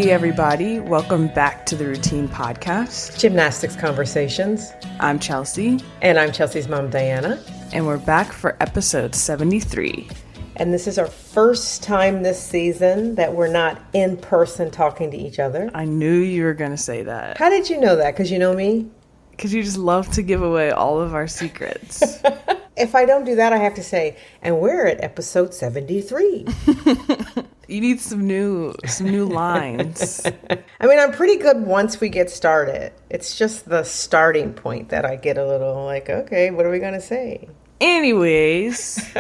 Hey everybody, welcome back to the Routine Podcast. Gymnastics Conversations. I'm Chelsea. And I'm Chelsea's mom, Diana. And we're back for episode 73. And this is our first time this season that we're not in person talking to each other. I knew you were going to say that. How did you know that? Because you know me? Because you just love to give away all of our secrets. If I don't do that, I have to say, and we're at episode 73. You need some new lines. I mean, I'm pretty good once we get started. It's just the starting point that I get a little like, okay, what are we going to say? Anyways,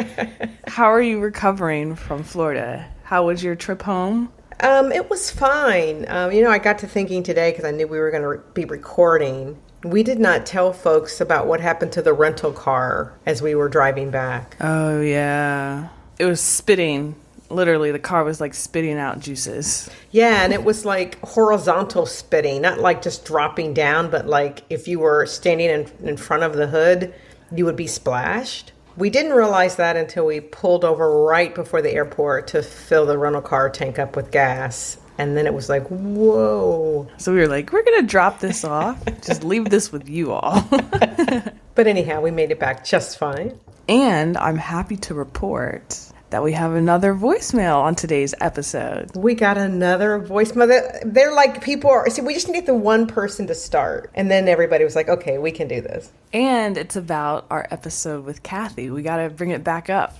how are you recovering from Florida? How was your trip home? It was fine. I got to thinking today because I knew we were going to be recording. We did not tell folks about what happened to the rental car as we were driving back. Oh, yeah. It was spitting. Literally, the car was like spitting out juices. Yeah, and it was like horizontal spitting, not like just dropping down, but like if you were standing in front of the hood, you would be splashed. We didn't realize that until we pulled over right before the airport to fill the rental car tank up with gas. And then it was like, whoa. So we were like, we're going to drop this off. Just leave this with you all. But anyhow, we made it back just fine. And I'm happy to report that we have another voicemail on today's episode. We got another voicemail. They're like we just need the one person to start. And then everybody was like, okay, we can do this. And it's about our episode with Kathy. We got to bring it back up.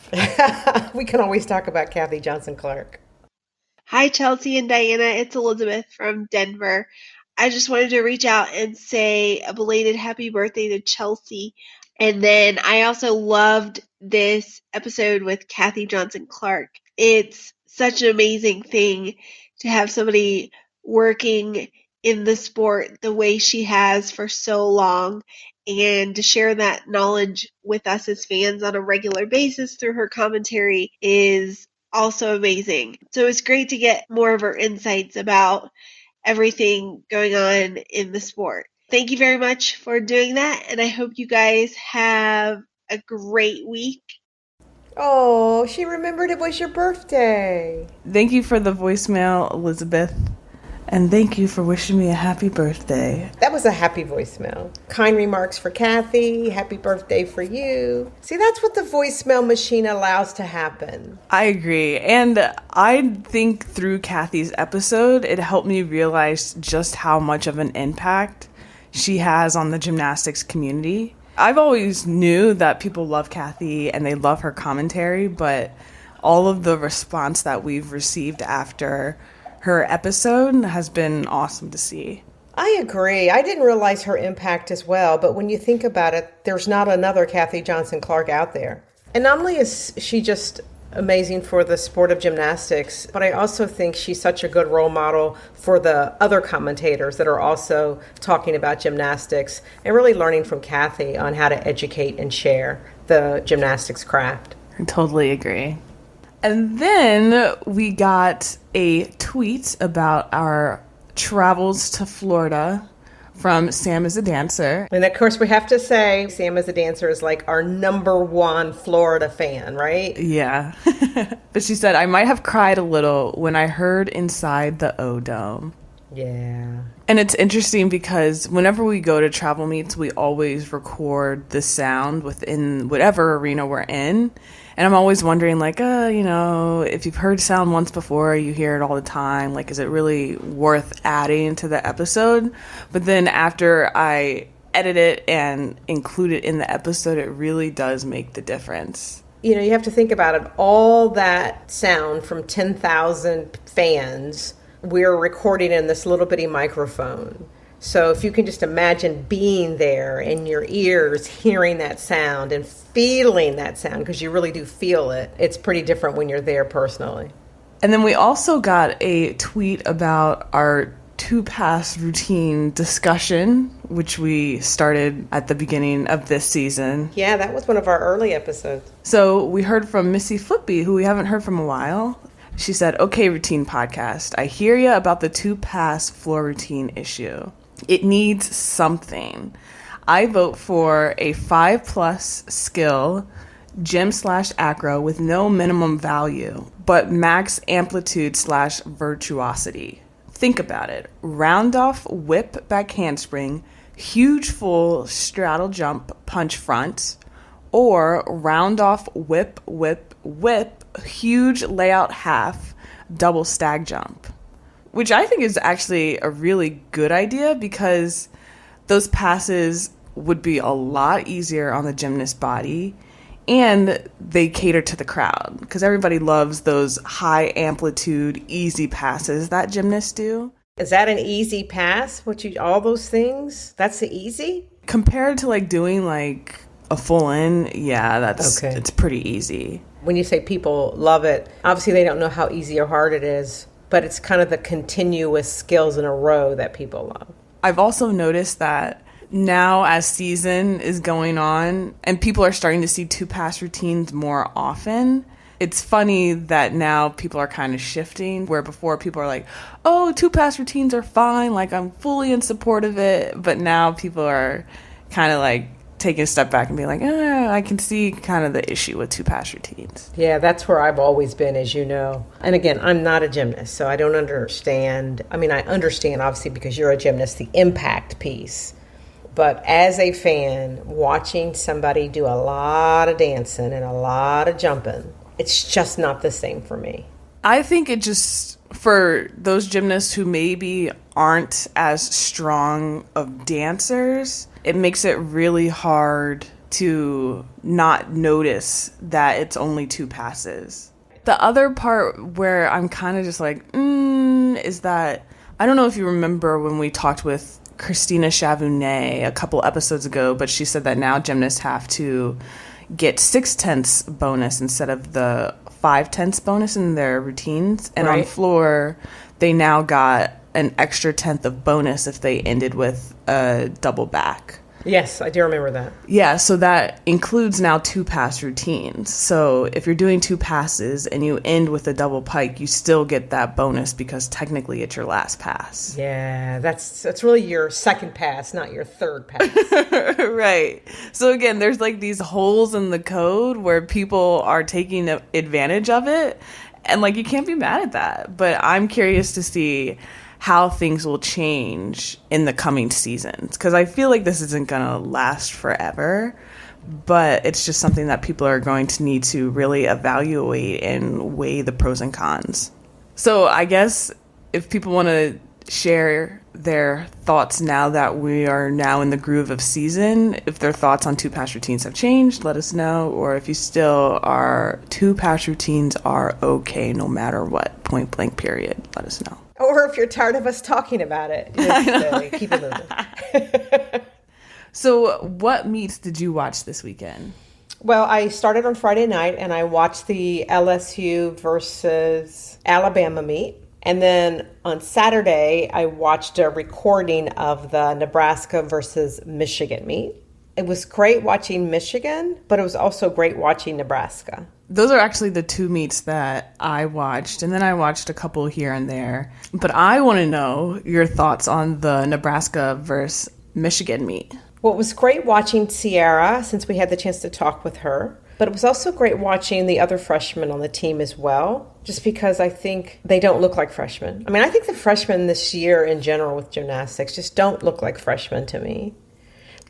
We can always talk about Kathy Johnson-Clark. Hi, Chelsea and Diana. It's Elizabeth from Denver. I just wanted to reach out and say a belated happy birthday to Chelsea. And then I also loved this episode with Kathy Johnson-Clark. It's such an amazing thing to have somebody working in the sport the way she has for so long and to share that knowledge with us as fans on a regular basis through her commentary is also amazing. So it's great to get more of her insights about everything going on in the sport. Thank you very much for doing that, and I hope you guys have a great week. Oh, she remembered it was your birthday. Thank you for the voicemail, Elizabeth. And thank you for wishing me a happy birthday. That was a happy voicemail. Kind remarks for Kathy. Happy birthday for you. See, that's what the voicemail machine allows to happen. I agree. And I think through Kathy's episode, it helped me realize just how much of an impact she has on the gymnastics community. I've always knew that people love Kathy and they love her commentary, but all of the response that we've received after her episode has been awesome to see. I agree. I didn't realize her impact as well, but when you think about it, there's not another Kathy Johnson-Clark out there. And not only is she just amazing for the sport of gymnastics, but I also think she's such a good role model for the other commentators that are also talking about gymnastics and really learning from Kathy on how to educate and share the gymnastics craft. I totally agree. And then we got a tweet about our travels to Florida from Sam is a Dancer. And of course, we have to say Sam is a Dancer is like our number one Florida fan, right? Yeah. But she said, I might have cried a little when I heard Inside the O-Dome. Yeah. And it's interesting because whenever we go to travel meets, we always record the sound within whatever arena we're in. And I'm always wondering, like, if you've heard sound once before, you hear it all the time, like, is it really worth adding to the episode? But then after I edit it and include it in the episode, it really does make the difference. You have to think about it. All that sound from 10,000 fans, we're recording in this little bitty microphone. So if you can just imagine being there in your ears, hearing that sound and feeling that sound, because you really do feel it, it's pretty different when you're there personally. And then we also got a tweet about our 2-pass routine discussion, which we started at the beginning of this season. Yeah, that was one of our early episodes. So we heard from Missy Flippy, who we haven't heard from a while. She said, okay, Routine Podcast, I hear you about the 2-pass floor routine issue. It needs something. I vote for a 5+ skill gym/acro with no minimum value, but max amplitude/virtuosity. Think about it. Round off, whip, back handspring, huge full straddle jump, punch front, or round off, whip, whip, whip, huge layout half, double stag jump. Which I think is actually a really good idea because those passes would be a lot easier on the gymnast body and they cater to the crowd because everybody loves those high amplitude, easy passes that gymnasts do. Is that an easy pass? All those things? That's the easy? Compared to like doing like a full in, yeah, it's pretty easy. When you say people love it, obviously they don't know how easy or hard it is. But it's kind of the continuous skills in a row that people love. I've also noticed that now as season is going on and people are starting to see 2-pass routines more often, it's funny that now people are kind of shifting where before people are like, oh, 2-pass routines are fine. Like I'm fully in support of it. But now people are kind of like taking a step back and being like, I can see kind of the issue with 2-pass routines. Yeah, that's where I've always been, as you know. And again, I'm not a gymnast, so I don't understand. I mean, I understand, obviously, because you're a gymnast, the impact piece. But as a fan, watching somebody do a lot of dancing and a lot of jumping, it's just not the same for me. I think it just, for those gymnasts who maybe aren't as strong of dancers, it makes it really hard to not notice that it's only 2 passes. The other part where I'm kind of just like, is that, I don't know if you remember when we talked with Christina Chavounet a couple episodes ago, but she said that now gymnasts have to get 6/10 bonus instead of the 5/10 bonus in their routines. And right. On floor, they now got an extra 10th of bonus if they ended with a double back. Yes, I do remember that. Yeah, so that includes now 2-pass routines. So if you're doing 2 passes and you end with a double pike, you still get that bonus because technically it's your last pass. Yeah, that's really your second pass, not your third pass. Right. So again, there's like these holes in the code where people are taking advantage of it. And like, you can't be mad at that. But I'm curious to see how things will change in the coming seasons. Because I feel like this isn't going to last forever. But it's just something that people are going to need to really evaluate and weigh the pros and cons. So I guess if people want to share their thoughts now that we are now in the groove of season, if their thoughts on 2-pass routines have changed, let us know. Or if you still are, 2-pass routines are okay no matter what, point blank period, let us know. Or if you're tired of us talking about it, just, keep it moving. So what meets did you watch this weekend? Well, I started on Friday night and I watched the LSU versus Alabama meet. And then on Saturday, I watched a recording of the Nebraska versus Michigan meet. It was great watching Michigan, but it was also great watching Nebraska. Those are actually the 2 meets that I watched, and then I watched a couple here and there. But I want to know your thoughts on the Nebraska versus Michigan meet. Well, it was great watching Sierra, since we had the chance to talk with her. But it was also great watching the other freshmen on the team as well, just because I think they don't look like freshmen. I mean, I think the freshmen this year in general with gymnastics just don't look like freshmen to me.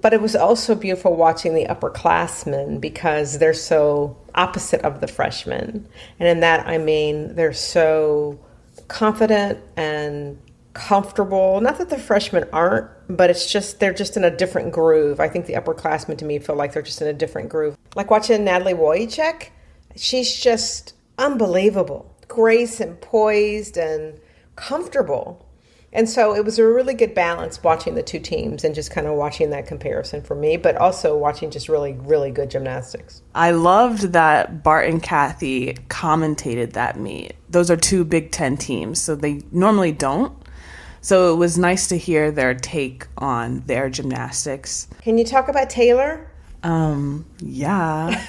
But it was also beautiful watching the upperclassmen because they're so opposite of the freshmen. And in that, I mean, they're so confident and comfortable. Not that the freshmen aren't, but it's just, they're just in a different groove. I think the upperclassmen to me feel like they're just in a different groove. Like watching Natalie Wojcik, she's just unbelievable. Grace and poised and comfortable. And so it was a really good balance watching the 2 teams and just kind of watching that comparison for me, but also watching just really, really good gymnastics. I loved that Bart and Kathy commentated that meet. Those are 2 Big Ten teams, so they normally don't. So it was nice to hear their take on their gymnastics. Can you talk about Taylor? Yeah.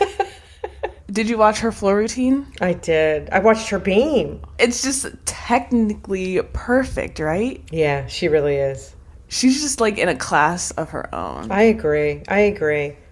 Did you watch her floor routine? I did. I watched her beam. It's just technically perfect, right? Yeah, she really is. She's just like in a class of her own. I agree.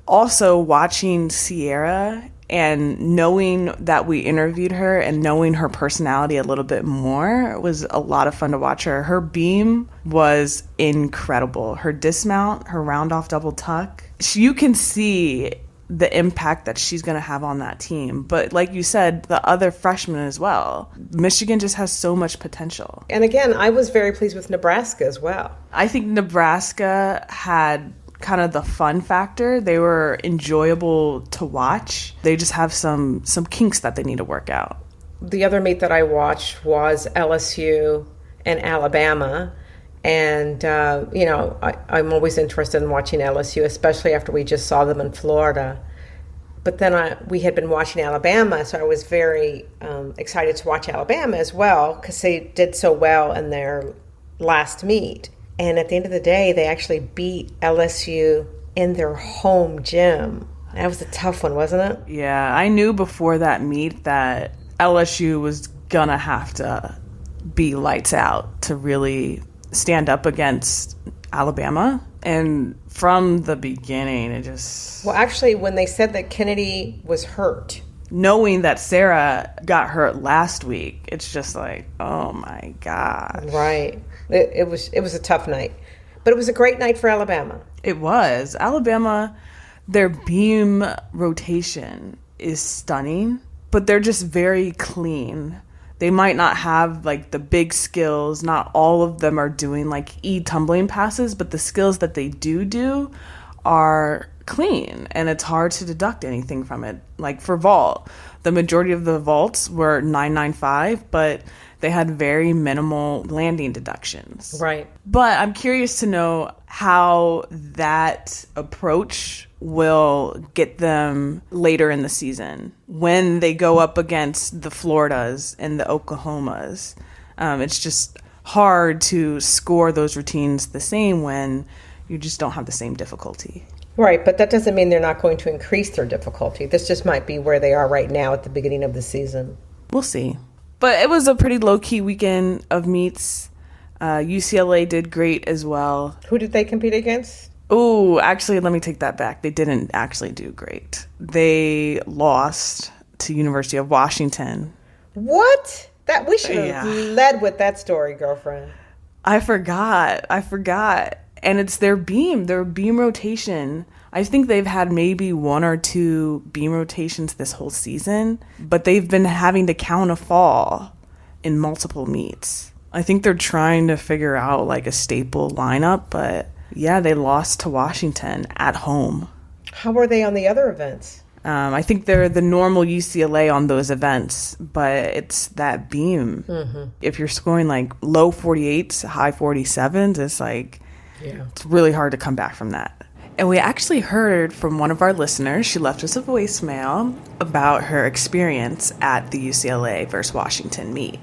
Also watching Sierra And knowing that we interviewed her and knowing her personality a little bit more was a lot of fun to watch her. Her beam was incredible. Her dismount, her round off double tuck. You can see the impact that she's going to have on that team. But like you said, the other freshmen as well. Michigan just has so much potential. And again, I was very pleased with Nebraska as well. I think Nebraska had kind of the fun factor. They were enjoyable to watch. They just have some kinks that they need to work out. The other meet that I watched was LSU and Alabama. And, I'm always interested in watching LSU, especially after we just saw them in Florida. But then we had been watching Alabama, so I was very excited to watch Alabama as well because they did so well in their last meet. And at the end of the day, they actually beat LSU in their home gym. That was a tough one, wasn't it? Yeah, I knew before that meet that LSU was going to have to be lights out to really stand up against Alabama. And from the beginning, it just... Well, actually, when they said that Kennedy was hurt... Knowing that Sarah got hurt last week, it's just like, oh my gosh. Right. It was a tough night. But it was a great night for Alabama. It was. Alabama, their beam rotation is stunning, but they're just very clean. They might not have like the big skills. Not all of them are doing like tumbling passes, but the skills that they do are clean, and it's hard to deduct anything from it. Like for vault, the majority of the vaults were 995, but they had very minimal landing deductions. Right. But I'm curious to know how that approach will get them later in the season when they go up against the Floridas and the Oklahomas. It's just hard to score those routines the same when you just don't have the same difficulty. Right, but that doesn't mean they're not going to increase their difficulty. This just might be where they are right now at the beginning of the season. We'll see. But it was a pretty low-key weekend of meets. UCLA did great as well. Who did they compete against? Oh, actually, let me take that back. They didn't actually do great. They lost to University of Washington. What? We should have led with that story, girlfriend. I forgot. And it's their beam rotation. I think they've had maybe one or two beam rotations this whole season, but they've been having to count a fall in multiple meets. I think they're trying to figure out like a staple lineup, but yeah, they lost to Washington at home. How were they on the other events? I think they're the normal UCLA on those events, but it's that beam. Mm-hmm. If you're scoring like low 48s, high 47s, it's like... Yeah. It's really hard to come back from that. And we actually heard from one of our listeners. She left us a voicemail about her experience at the UCLA versus Washington meet.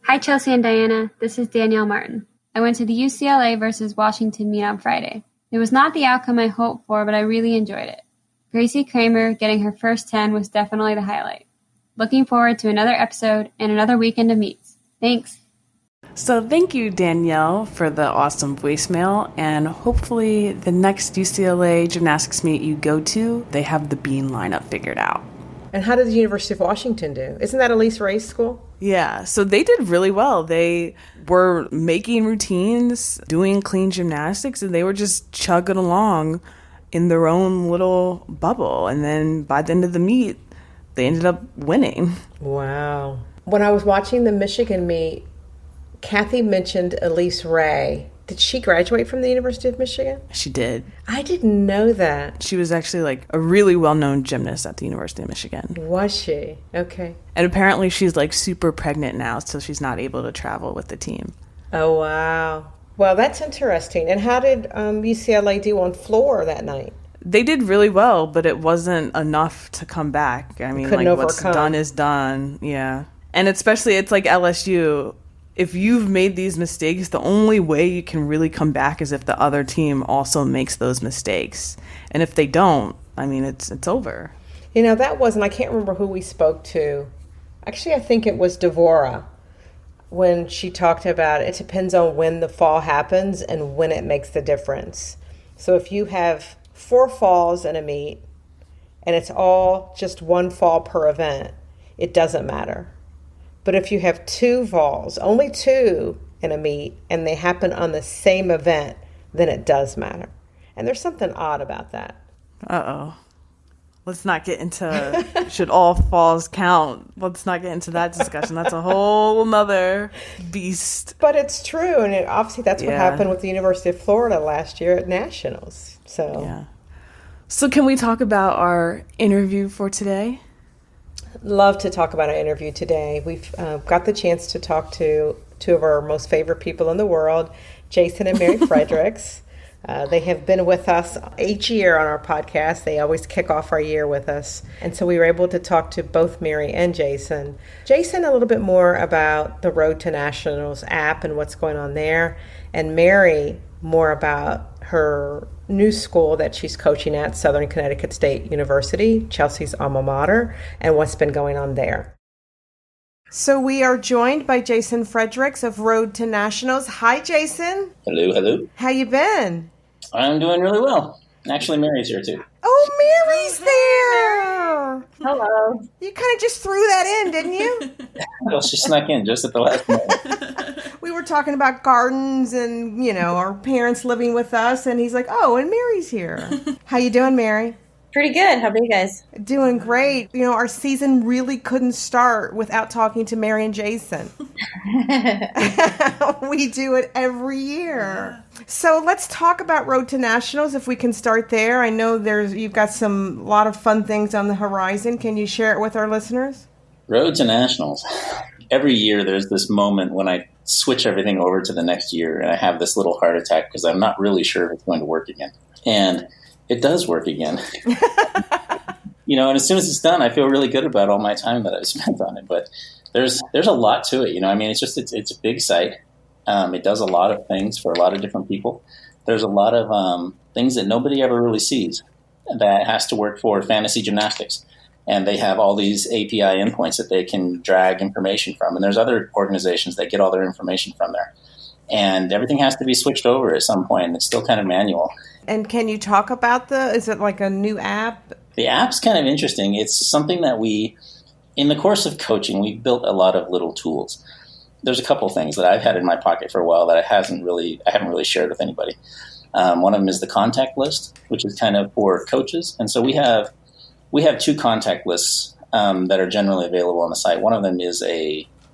Hi, Chelsea and Diana. This is Danielle Martin. I went to the UCLA versus Washington meet on Friday. It was not the outcome I hoped for, but I really enjoyed it. Gracie Kramer getting her first 10 was definitely the highlight. Looking forward to another episode and another weekend of meets. Thanks. So thank you, Danielle, for the awesome voicemail, and hopefully the next UCLA gymnastics meet you go to, they have the beam lineup figured out. And how did the University of Washington do? Isn't that Elise Ray's school? Yeah, so they did really well. They were making routines, doing clean gymnastics, and they were just chugging along in their own little bubble. And then by the end of the meet, they ended up winning. Wow. When I was watching the Michigan meet, Kathy mentioned Elise Ray. Did she graduate from the University of Michigan? She did. I didn't know that. She was actually like a really well-known gymnast at the University of Michigan. Was she? Okay. And apparently she's like super pregnant now, so she's not able to travel with the team. Oh, wow. Well, that's interesting. And how did UCLA do on floor that night? They did really well, but it wasn't enough to come back. I mean, like what's done is done. Yeah. And especially it's like LSU. If you've made these mistakes, the only way you can really come back is if the other team also makes those mistakes. And if they don't, I mean, it's over. You know, that wasn't, I can't remember who we spoke to. Actually, I think it was Devora when she talked about it depends on when the fall happens and when it makes the difference. So if you have 4 falls in a meet and it's all just one fall per event, it doesn't matter. But if you have 2 falls, only 2 in a meet, and they happen on the same event, then it does matter. And there's something odd about that. Uh-oh. Let's not get into should all falls count. Let's not get into that discussion. That's a whole nother beast. But it's true, and obviously that's what happened with the University of Florida last year at Nationals. So can we talk about our interview for today? Love to talk about our interview today. We've got the chance to talk to 2 of our most favorite people in the world, Jason and Mary Fredericks. They have been with us each year on our podcast. They always kick off our year with us. And so we were able to talk to both Mary and Jason. Jason, a little bit more about the Road to Nationals app and what's going on there. And Mary, more about her new school that she's coaching at, Southern Connecticut State University, Chelsea's alma mater, and what's been going on there. So we are joined by Jason Fredericks of Road to Nationals. Hi, Jason. Hello. How you been? I'm doing really well. Actually, Mary's here too. Oh, Mary's there. Hello. You kind of just threw that in, didn't you? Well, she snuck in just at the last moment. We were talking about gardens and, our parents living with us, and he's like, oh, and Mary's here. How you doing, Mary? Pretty good. How about you guys? Doing great. Our season really couldn't start without talking to Mary and Jason. We do it every year. So let's talk about Road to Nationals, if we can start there. I know you've got a lot of fun things on the horizon. Can you share it with our listeners? Road to Nationals. Every year there's this moment when I switch everything over to the next year and I have this little heart attack because I'm not really sure if it's going to work again. And it does work again. And as soon as it's done, I feel really good about all my time that I've spent on it. But there's a lot to it. It's a big site. It does a lot of things for a lot of different people. There's a lot of things that nobody ever really sees that has to work for fantasy gymnastics. And they have all these API endpoints that they can drag information from. And there's other organizations that get all their information from there. And everything has to be switched over at some point. And it's still kind of manual. And can you talk about is it like a new app? The app's kind of interesting. It's something that in the course of coaching, we've built a lot of little tools. There's a couple things that I've had in my pocket for a while that I haven't really shared with anybody. One of them is the contact list, which is kind of for coaches. And so we have 2 contact lists that are generally available on the site. One of them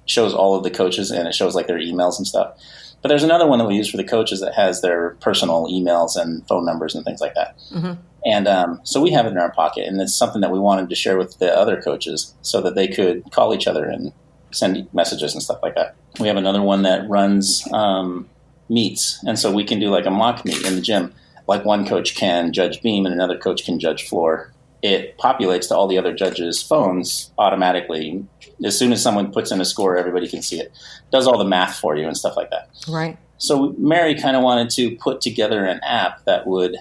shows all of the coaches, and it shows like their emails and stuff. But there's another one that we use for the coaches that has their personal emails and phone numbers and things like that. Mm-hmm. And so we have it in our pocket, and it's something that we wanted to share with the other coaches so that they could call each other and send messages and stuff like that. We have another one that runs meets, and so we can do like a mock meet in the gym. Like one coach can judge beam and another coach can judge floor. It populates to all the other judges' phones automatically. As soon as someone puts in a score, everybody can see it. Does all the math for you and stuff like that. Right. So Mary kind of wanted to put together an app that would,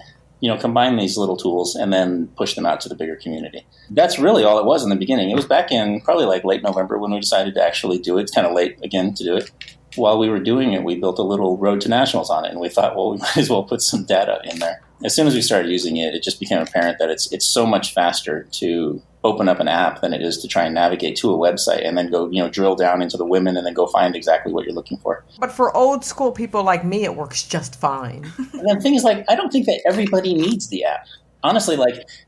combine these little tools and then push them out to the bigger community. That's really all it was in the beginning. It was back in probably like late November when we decided to actually do it. It's kind of late again to do it. While we were doing it, we built a little Road to Nationals on it, and we thought, well, we might as well put some data in there. As soon as we started using it, it just became apparent that it's so much faster to open up an app than it is to try and navigate to a website and then go, drill down into the women and then go find exactly what you're looking for. But for old school people like me, it works just fine. And the thing is, I don't think that everybody needs the app. Honestly,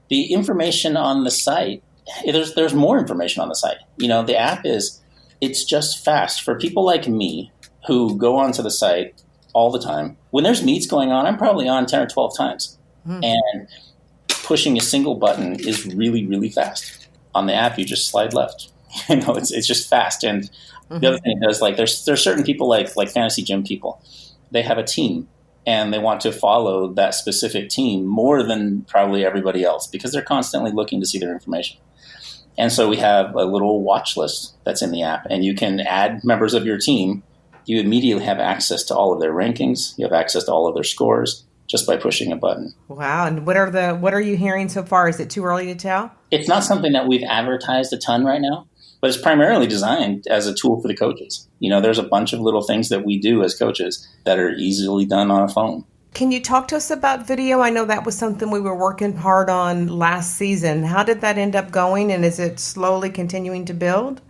the information on the site, there's more information on the site. The app it's just fast. For people like me who go onto the site all the time, when there's meets going on, I'm probably on 10 or 12 times. And pushing a single button is really, really fast. On the app, you just slide left. It's just fast. And the other thing it does, there's certain people like fantasy gym people. They have a team, and they want to follow that specific team more than probably everybody else because they're constantly looking to see their information. And so we have a little watch list that's in the app, and you can add members of your team. You immediately have access to all of their rankings. You have access to all of their scores just by pushing a button. Wow. And what are you hearing so far? Is it too early to tell? It's not something that we've advertised a ton right now, but it's primarily designed as a tool for the coaches. There's a bunch of little things that we do as coaches that are easily done on a phone. Can you talk to us about video? I know that was something we were working hard on last season. How did that end up going, and is it slowly continuing to build?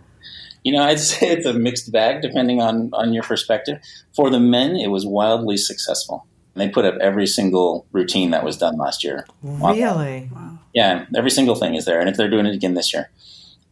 I'd say it's a mixed bag depending on your perspective. For the men, it was wildly successful. They put up every single routine that was done last year. Really? Wow. Yeah, every single thing is there, and if they're doing it again this year.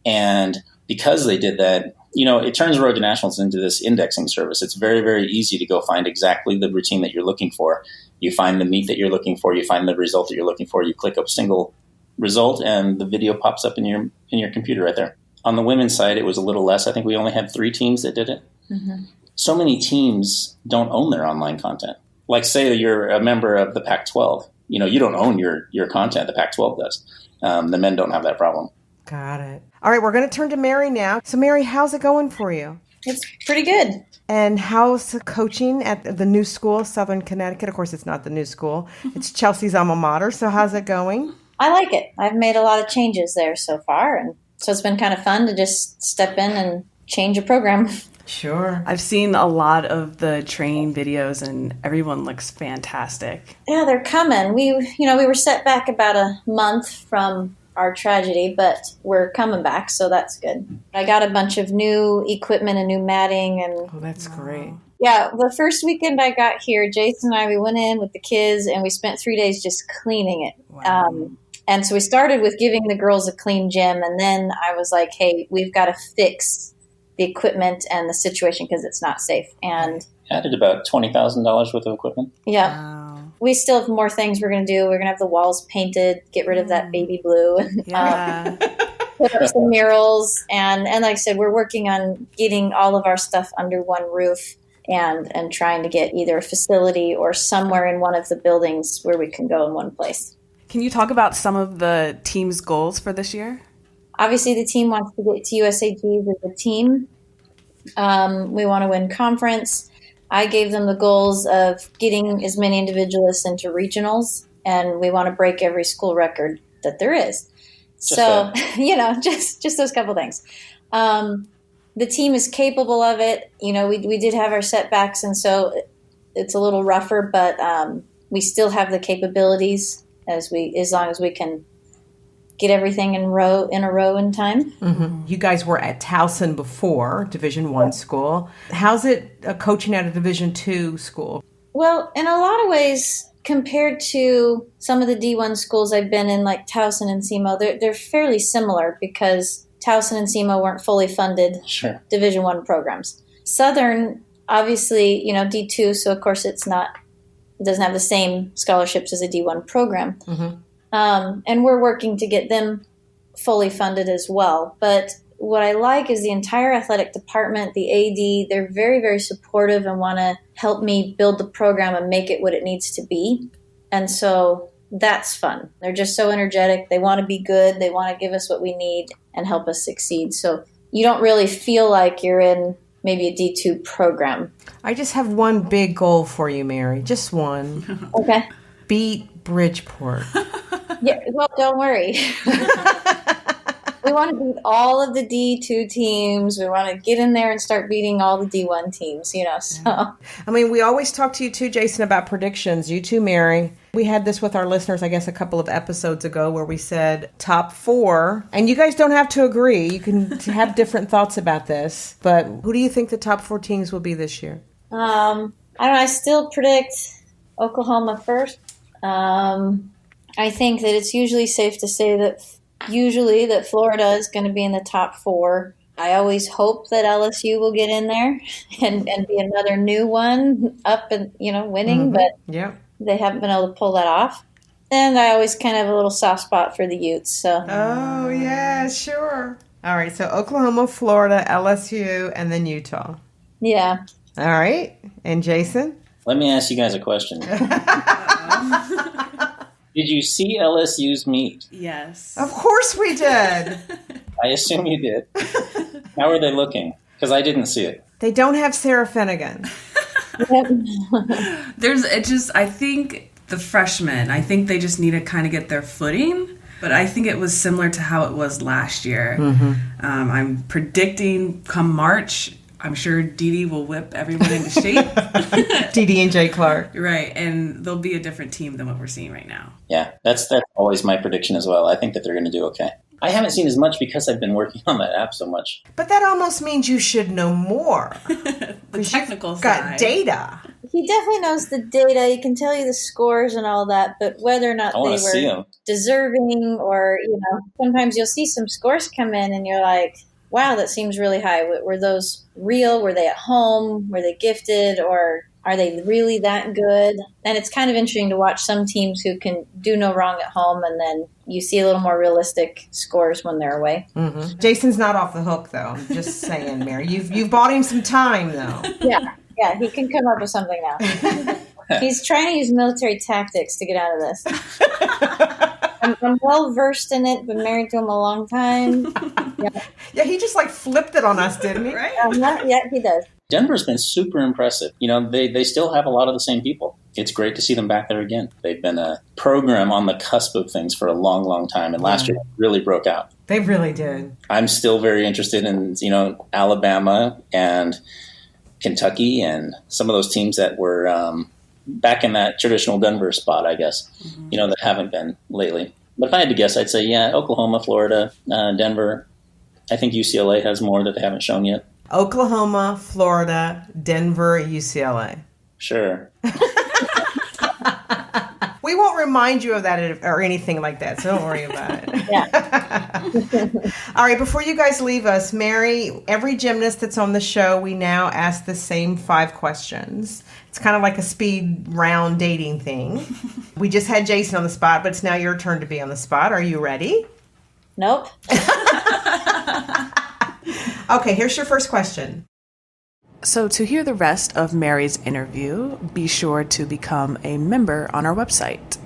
And because they did that, it turns Road to Nationals into this indexing service. It's very, very easy to go find exactly the routine that you're looking for. You find the meet that you're looking for. You find the result that you're looking for. You click a single result, and the video pops up in your computer right there. On the women's side, it was a little less. I think we only had 3 teams that did it. Mm-hmm. So many teams don't own their online content. Like, say you're a member of the Pac-12. You don't own your content. The Pac-12 does. The men don't have that problem. Got it. All right, we're going to turn to Mary now. So, Mary, how's it going for you? It's pretty good. And how's coaching at the new school, Southern Connecticut? Of course, it's not the new school. It's Chelsea's alma mater. So how's it going? I like it. I've made a lot of changes there so far. And so it's been kind of fun to just step in and change a program. Sure. I've seen a lot of the training videos, and everyone looks fantastic. Yeah, they're coming. We were set back about a month from our tragedy, but we're coming back, so that's good. I got a bunch of new equipment and new matting. And that's great. Yeah, the first weekend I got here, Jason and I, we went in with the kids, and we spent 3 days just cleaning it. Wow. And so we started with giving the girls a clean gym, and then I was like, hey, we've got to fix the equipment and the situation because it's not safe. And added about $20,000 worth of equipment. Yeah. Wow. We still have more things we're going to do. We're going to have the walls painted, get rid of that baby blue, Yeah. put up some murals. And like I said, we're working on getting all of our stuff under one roof and trying to get either a facility or somewhere in one of the buildings where we can go in one place. Can you talk about some of the team's goals for this year? Obviously, the team wants to get to USAGs as a team. We want to win conference. I gave them the goals of getting as many individualists into regionals, and we want to break every school record that there is. Just those couple things. The team is capable of it. We did have our setbacks, and so it's a little rougher, but we still have the capabilities as long as we can get everything in a row in time. Mm-hmm. You guys were at Towson before, Division I school. How's it coaching at a Division II school? Well, in a lot of ways, compared to some of the D1 schools I've been in, like Towson and SEMO, they're fairly similar because Towson and SEMO weren't fully funded Division I programs. Southern, obviously, D2, so of course it doesn't have the same scholarships as a D1 program. Mm-hmm. And we're working to get them fully funded as well. But what I like is the entire athletic department, the AD, they're very, very supportive and want to help me build the program and make it what it needs to be. And so that's fun. They're just so energetic. They want to be good. They want to give us what we need and help us succeed. So you don't really feel like you're in maybe a D2 program. I just have one big goal for you, Mary. Just one. Okay. Beat Bridgeport. Yeah, well, don't worry. We want to beat all of the D2 teams. We want to get in there and start beating all the D1 teams, so. I mean, we always talk to you too, Jason, about predictions. You too, Mary. We had this with our listeners, I guess, a couple of episodes ago where we said top 4. And you guys don't have to agree. You can have different thoughts about this. But who do you think the top 4 teams will be this year? I don't know. I still predict Oklahoma first. I think that it's usually safe to say that Florida is going to be in the top 4. I always hope that LSU will get in there and be another new one up and, winning, but they haven't been able to pull that off. And I always kind of have a little soft spot for the Utes. So. Oh, yeah, sure. All right, so Oklahoma, Florida, LSU, and then Utah. Yeah. All right. And Jason? Let me ask you guys a question. Did you see LSU's meet? Yes. Of course we did. I assume you did. How are they looking? Because I didn't see it. They don't have Sarah Finnegan. I think the freshmen, I think they just need to kind of get their footing. But I think it was similar to how it was last year. Mm-hmm. I'm predicting come March, I'm sure Dee Dee will whip everyone into shape. Dee Dee and Jay Clark. Right, and they'll be a different team than what we're seeing right now. Yeah, that's always my prediction as well. I think that they're going to do okay. I haven't seen as much because I've been working on that app so much. But that almost means you should know more. The technical side. Got data. He definitely knows the data. He can tell you the scores and all that, but whether or not they were deserving or, sometimes you'll see some scores come in and you're like, wow, that seems really high. Were those real? Were they at home? Were they gifted? Or are they really that good? And it's kind of interesting to watch some teams who can do no wrong at home, and then you see a little more realistic scores when they're away. Mm-hmm. Jason's not off the hook, though. I'm just saying, Mary. You've bought him some time, though. Yeah, he can come up with something now. He's trying to use military tactics to get out of this. I'm well versed in it, been married to him a long time. Yeah, he just flipped it on us, didn't he? Right? Yeah, he does. Denver's been super impressive. They still have a lot of the same people. It's great to see them back there again. They've been a program on the cusp of things for a long, long time, and last year really broke out. They really did. I'm still very interested in, Alabama and Kentucky and some of those teams that were back in that traditional Denver spot, I guess, that haven't been lately. But if I had to guess, I'd say, Oklahoma, Florida, Denver. I think UCLA has more that they haven't shown yet. Oklahoma, Florida, Denver, UCLA. Sure. We won't remind you of that or anything like that, so don't worry about it. Yeah. All right, before you guys leave us, Mary, every gymnast that's on the show, we now ask the same 5 questions. It's kind of like a speed round dating thing. We just had Jason on the spot, but it's now your turn to be on the spot. Are you ready? Nope. Okay, here's your first question. So to hear the rest of Mary's interview, be sure to become a member on our website.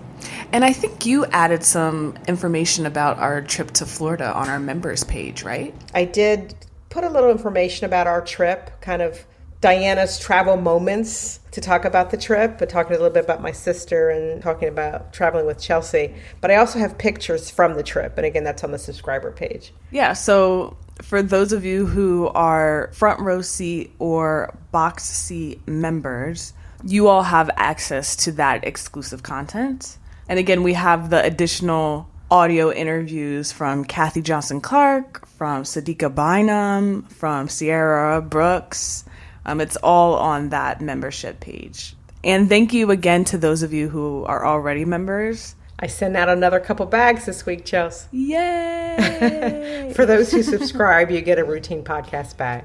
And I think you added some information about our trip to Florida on our members page, right? I did put a little information about our trip, kind of Diana's travel moments to talk about the trip, but talking a little bit about my sister and talking about traveling with Chelsea. But I also have pictures from the trip. And again, that's on the subscriber page. Yeah, so for those of you who are front row seat or box seat members, you all have access to that exclusive content. And again, we have the additional audio interviews from Kathy Johnson-Clark, from Sadiqa Bynum, from Sierra Brooks. It's all on that membership page. And thank you again to those of you who are already members. I sent out another couple bags this week, Chelsea. Yay! For those who subscribe, you get a routine podcast bag.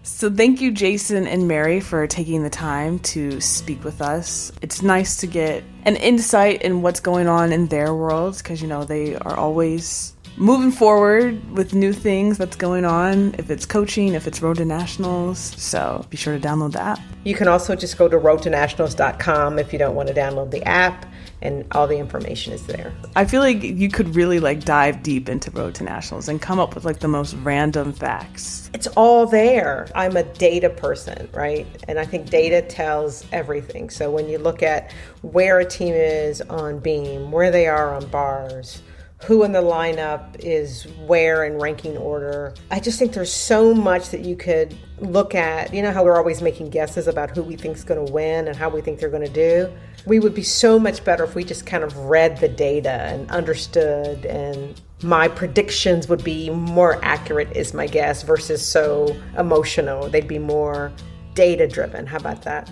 So thank you, Jason and Mary, for taking the time to speak with us. It's nice to get an insight in what's going on in their worlds because, they are always moving forward with new things that's going on, if it's coaching, if it's Road to Nationals. So be sure to download the app. You can also just go to roadtonationals.com if you don't want to download the app, and all the information is there. I feel like you could really dive deep into Road to Nationals and come up with the most random facts. It's all there. I'm a data person, right? And I think data tells everything. So when you look at where a team is on beam, where they are on bars, who in the lineup is where in ranking order. I just think there's so much that you could look at. You know how we're always making guesses about who we think is going to win and how we think they're going to do? We would be so much better if we just kind of read the data and understood, and my predictions would be more accurate is my guess versus so emotional. They'd be more data driven. How about that?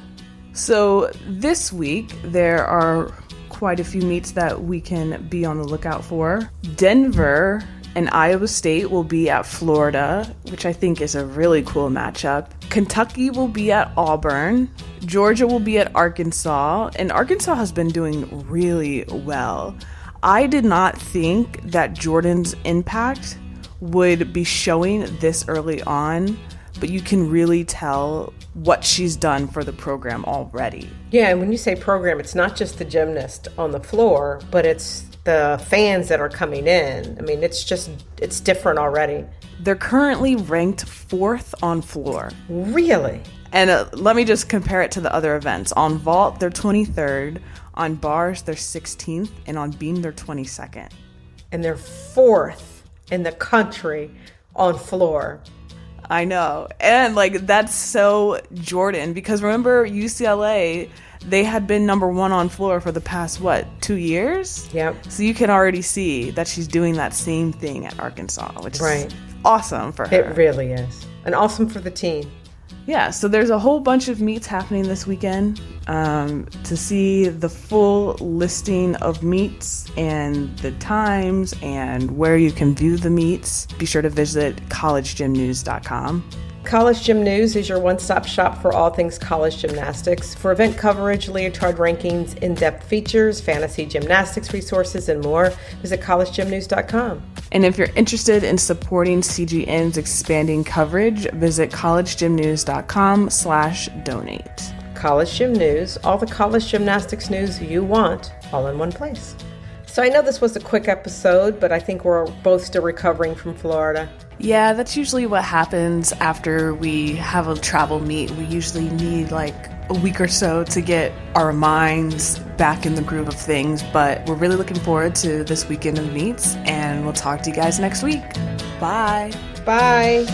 So this week there are quite a few meets that we can be on the lookout for. Denver and Iowa State will be at Florida, which I think is a really cool matchup. Kentucky will be at Auburn. Georgia will be at Arkansas, and Arkansas has been doing really well. I did not think that Jordan's impact would be showing this early on, but you can really tell what she's done for the program already. Yeah, and when you say program, it's not just the gymnast on the floor, but it's the fans that are coming in. I mean, it's different already. They're currently ranked 4th on floor. Really? And let me just compare it to the other events. On vault, they're 23rd. On bars, they're 16th. And on beam, they're 22nd. And they're 4th in the country on floor. I know. And like that's so Jordan, because remember UCLA, they had been number 1 on floor for the past 2 years? Yep. So you can already see that she's doing that same thing at Arkansas, which is awesome for her. It really is. And awesome for the team. Yeah, so there's a whole bunch of meets happening this weekend. To see the full listing of meets and the times and where you can view the meets, be sure to visit collegegymnews.com. College Gym News is your one-stop shop for all things college gymnastics. For event coverage, leotard rankings, in-depth features, fantasy gymnastics resources, and more, visit collegegymnews.com. And if you're interested in supporting CGN's expanding coverage, visit collegegymnews.com/donate. College Gym News, all the college gymnastics news you want, all in one place. So I know this was a quick episode, but I think we're both still recovering from Florida. Yeah, that's usually what happens after we have a travel meet. We usually need like a week or so to get our minds back in the groove of things, but we're really looking forward to this weekend of meets, and we'll talk to you guys next week. Bye. Bye.